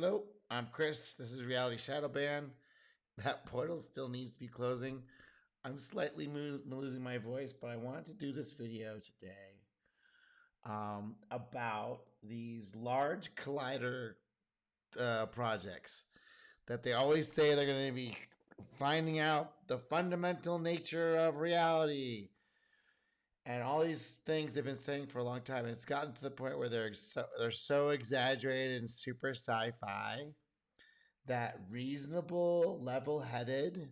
Hello, I'm Chris. This is Reality Shadow Ban. That portal still needs to be closing. I'm slightly losing my voice, but I wanted to do this video today about these large collider projects that they always say they're going to be finding out the fundamental nature of reality and all these things they've been saying for a long time. And it's gotten to the point where they're so exaggerated and super sci-fi that reasonable, level-headed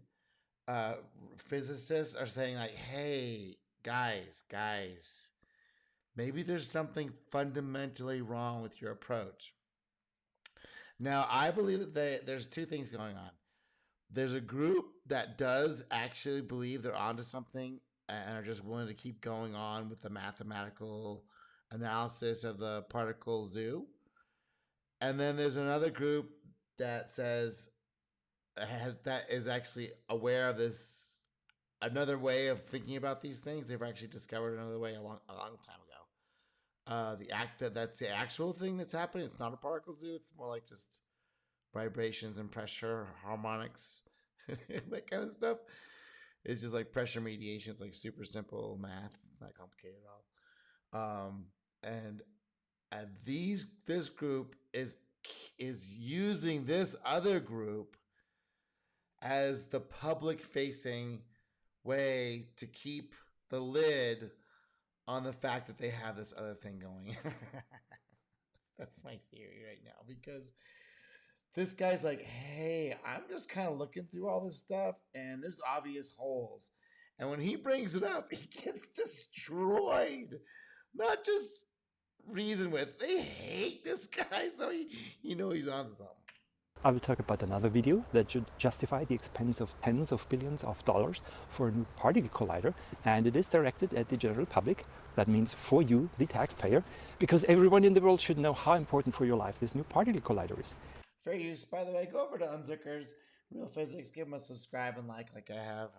uh, physicists are saying like, "Hey, guys, maybe there's something fundamentally wrong with your approach." Now, I believe that there's two things going on. There's a group that does actually believe they're onto something and are just willing to keep going on with the mathematical analysis of the particle zoo. And then there's another group that says that is actually aware of this another way of thinking about these things. They've actually discovered another way a long time ago. That's the actual thing that's happening. It's not a particle zoo. It's more like just vibrations and pressure, harmonics, that kind of stuff. It's just like pressure mediation. It's like super simple math, not complicated at all. And this group is using this other group as the public facing way to keep the lid on the fact that they have this other thing going. That's my theory right now, because this guy's like, hey, I'm just kind of looking through all this stuff and there's obvious holes. And when he brings it up, he gets destroyed. Not just reason with. They hate this guy, so he's onto something. I will talk about another video that should justify the expense of tens of billions of dollars for a new particle collider, and it is directed at the general public. That means for you, the taxpayer, because everyone in the world should know how important for your life this new particle collider is. Fair use. By the way, go over to Unzickers, Real Physics, give them a subscribe and like I have.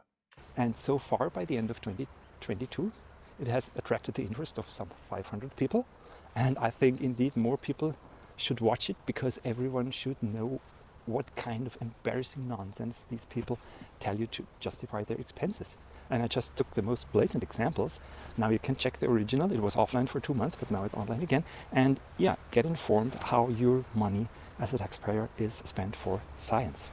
And so far, by the end of 2022, it has attracted the interest of some 500 people, and I think indeed more people should watch it, because everyone should know what kind of embarrassing nonsense these people tell you to justify their expenses. And I just took the most blatant examples. Now you can check the original. It was offline for 2 months, but now it's online again. And yeah, get informed how your money as a taxpayer is spent for science.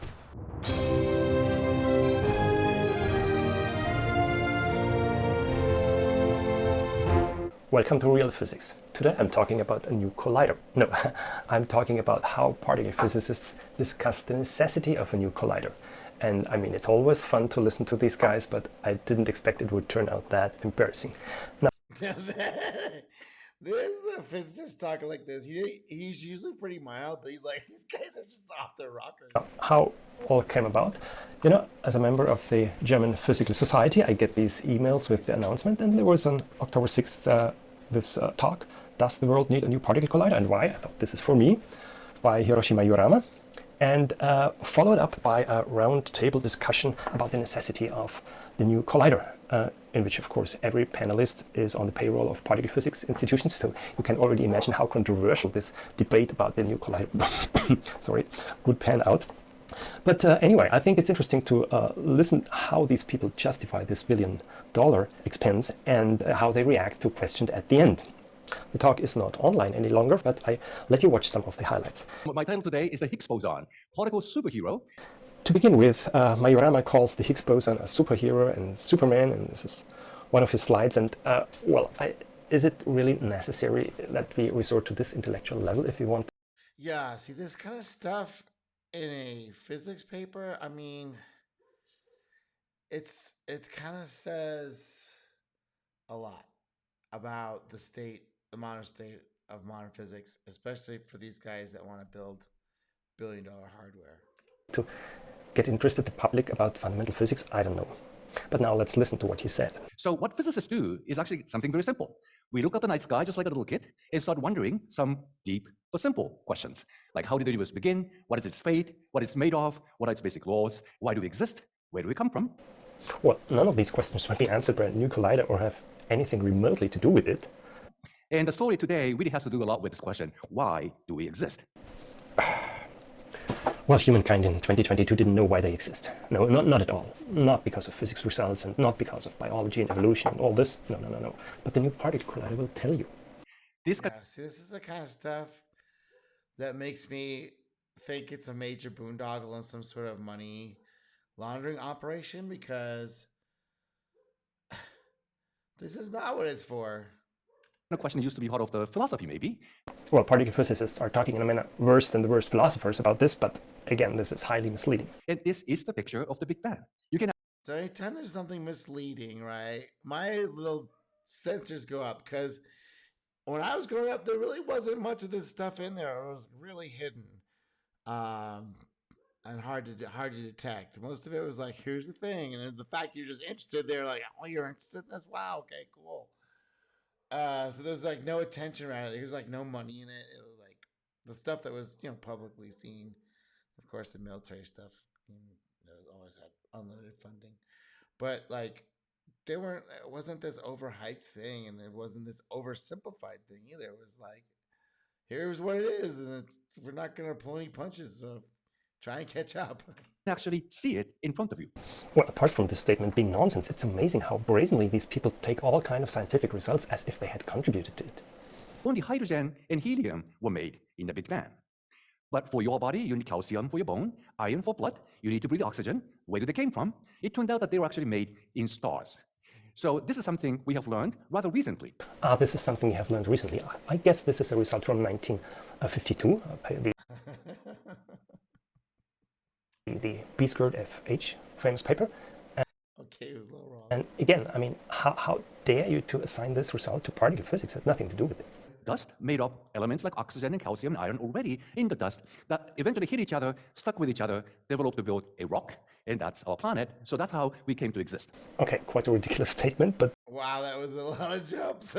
Welcome to Real Physics. Today I'm talking about a new collider. No, I'm talking about how particle physicists discuss the necessity of a new collider. And I mean, it's always fun to listen to these guys, but I didn't expect it would turn out that embarrassing. Now, this is a physicist talking like this. He's usually pretty mild, but he's like, these guys are just off their rockers. How all came about? You know, as a member of the German Physical Society, I get these emails with the announcement, and there was on October 6th this talk, Does the World Need a New Particle Collider and Why? I thought this is for me, by Hiroshi Majorama, and followed up by a round-table discussion about the necessity of the new collider, in which, of course, every panelist is on the payroll of particle physics institutions, so you can already imagine how controversial this debate about the new collider would pan out. But anyway, I think it's interesting to listen how these people justify this billion-dollar expense and how they react to questions at the end. The talk is not online any longer, but I let you watch some of the highlights. My title today is the Higgs boson, particle superhero. To begin with, Majorama calls the Higgs boson a superhero and Superman, and this is one of his slides. And is it really necessary that we resort to this intellectual level if we want? Yeah, see, this kind of stuff in a physics paper, I mean, it kind of says a lot about the modern state of modern physics, especially for these guys that want to build billion-dollar hardware. To get interested the public about fundamental physics, I don't know. But now let's listen to what he said. So what physicists do is actually something very simple. We look at the night sky just like a little kid and start wondering some deep but simple questions, like how did the universe begin, what is its fate, what it's made of, what are its basic laws, why do we exist, where do we come from? Well, none of these questions will be answered by a new collider or have anything remotely to do with it. And the story today really has to do a lot with this question, why do we exist? Well, humankind in 2022 didn't know why they exist. No, not at all. Not because of physics results and not because of biology and evolution and all this. No, no, no, no. But the new particle collider will tell you. This Yeah, see, this is the kind of stuff that makes me think it's a major boondoggle and some sort of money laundering operation, because this is not what it's for. a question used to be part of the philosophy, maybe. Well, particle physicists are talking in a manner worse than the worst philosophers about this, but again, this is highly misleading. And this is the picture of the Big Bang. You can So anytime there's something misleading, right, my little sensors go up, because when I was growing up, there really wasn't much of this stuff in there. It was really hidden, and hard to detect. Most of it was like, here's the thing, and the fact you're just interested, they're like, oh, you're interested in this? Wow, okay, cool. So there's like no attention around it. There's like no money in it. It was like the stuff that was publicly seen. Of course, the military stuff always had unlimited funding, but like they weren't. It wasn't this overhyped thing, and it wasn't this oversimplified thing either. It was like, here's what it is, and we're not gonna pull any punches. So try and catch up. actually see it in front of you. Well, apart from this statement being nonsense, it's amazing how brazenly these people take all kind of scientific results as if they had contributed to it. Only hydrogen and helium were made in the Big Bang. But for your body, you need calcium for your bone, iron for blood, you need to breathe oxygen. Where did they came from? It turned out that they were actually made in stars. So this is something we have learned rather recently. This is something you have learned recently. I guess this is a result from 1952, the B-squared FH famous paper. Okay, it was a little wrong. And again, I mean, how dare you to assign this result to particle physics? It has nothing to do with it. Dust made of elements like oxygen and calcium and iron already in the dust that eventually hit each other, stuck with each other, developed to build a rock, and that's our planet. So that's how we came to exist. Okay, quite a ridiculous statement, but Wow, that was a lot of jumps.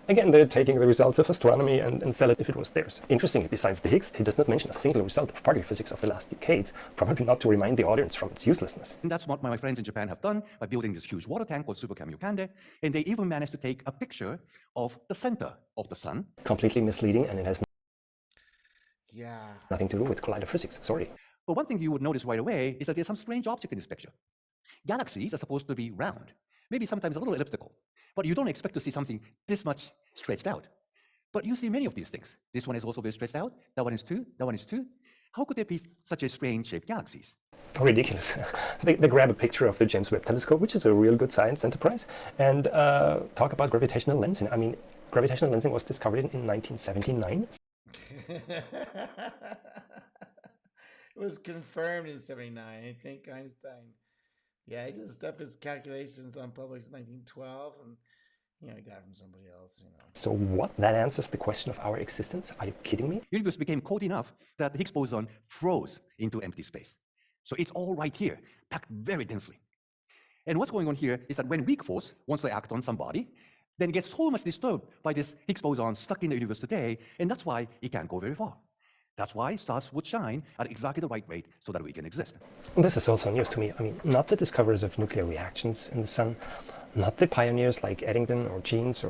again, they're taking the results of astronomy and sell it if it was theirs. Interestingly, besides the Higgs, he does not mention a single result of particle physics of the last decades, probably not to remind the audience from its uselessness. And that's what my friends in Japan have done by building this huge water tank called Super Kamiokande. And they even managed to take a picture of the center of the sun. Completely misleading, and it has Yeah. nothing to do with collider physics, sorry. But one thing you would notice right away is that there's some strange object in this picture. Galaxies are supposed to be round, maybe sometimes a little elliptical, but you don't expect to see something this much stretched out. But you see many of these things. This one is also very stretched out, that one is too, that one is too. How could there be such a strange shaped galaxies? Ridiculous. They grab a picture of the James Webb Telescope, which is a real good science enterprise, and talk about gravitational lensing. I mean, gravitational lensing was discovered in 1979. It was confirmed in 79. I think Einstein, yeah, he did stuff, his calculations unpublished in 1912, and he got it from somebody else. So what? That answers the question of our existence? Are you kidding me? The universe became cold enough that the Higgs boson froze into empty space. So it's all right here, packed very densely. And what's going on here is that when weak force wants to act on somebody, then it gets so much disturbed by this Higgs boson stuck in the universe today, and that's why it can't go very far. That's why stars would shine at exactly the right rate so that we can exist. This is also news to me. I mean, not the discoverers of nuclear reactions in the sun, not the pioneers like Eddington or Jeans or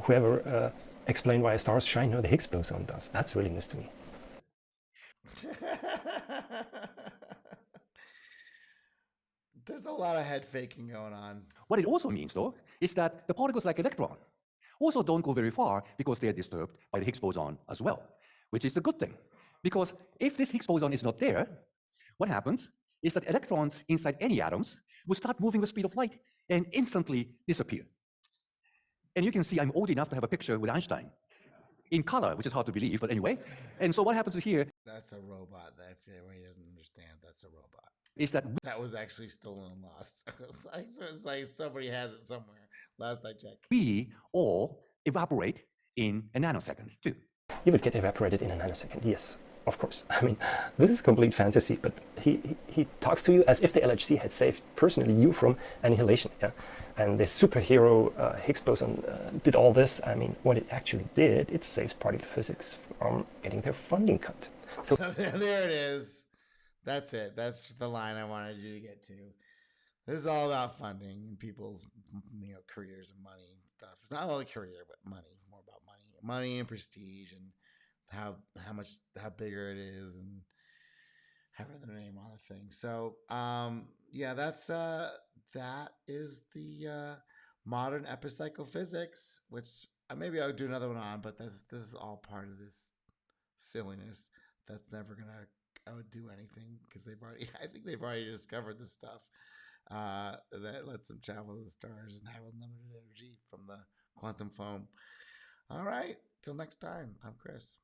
whoever explain why stars shine. No, the Higgs boson does. That's really news to me. There's a lot of head faking going on. What it also means, though, is that the particles like electron also don't go very far because they are disturbed by the Higgs boson as well, which is a good thing. Because if this Higgs boson is not there, what happens is that electrons inside any atoms will start moving with the speed of light and instantly disappear. And you can see I'm old enough to have a picture with Einstein in color, which is hard to believe, but anyway. And so what happens here That's a robot. That if he doesn't understand, that's a robot. is that That was actually stolen and lost. It's like somebody has it somewhere. Last I checked. we all evaporate in a nanosecond, too. You would get evaporated in a nanosecond, yes, of course. I mean, this is complete fantasy, but he talks to you as if the LHC had saved personally you from annihilation. Yeah? And the superhero Higgs boson did all this. I mean, what it actually did, it saved particle physics from getting their funding cut. So There it is. That's it. That's the line I wanted you to get to. This is all about funding and people's careers and money and stuff. It's not only career, but money. More about money and prestige, and how bigger it is, and having their name on the thing. So yeah, that is the modern epicycle physics, which maybe I'll do another one on, but this is all part of this silliness that's never gonna do anything because I think they've already discovered this stuff that lets them travel to the stars and have unlimited energy from the quantum foam. All right, till next time, I'm Chris.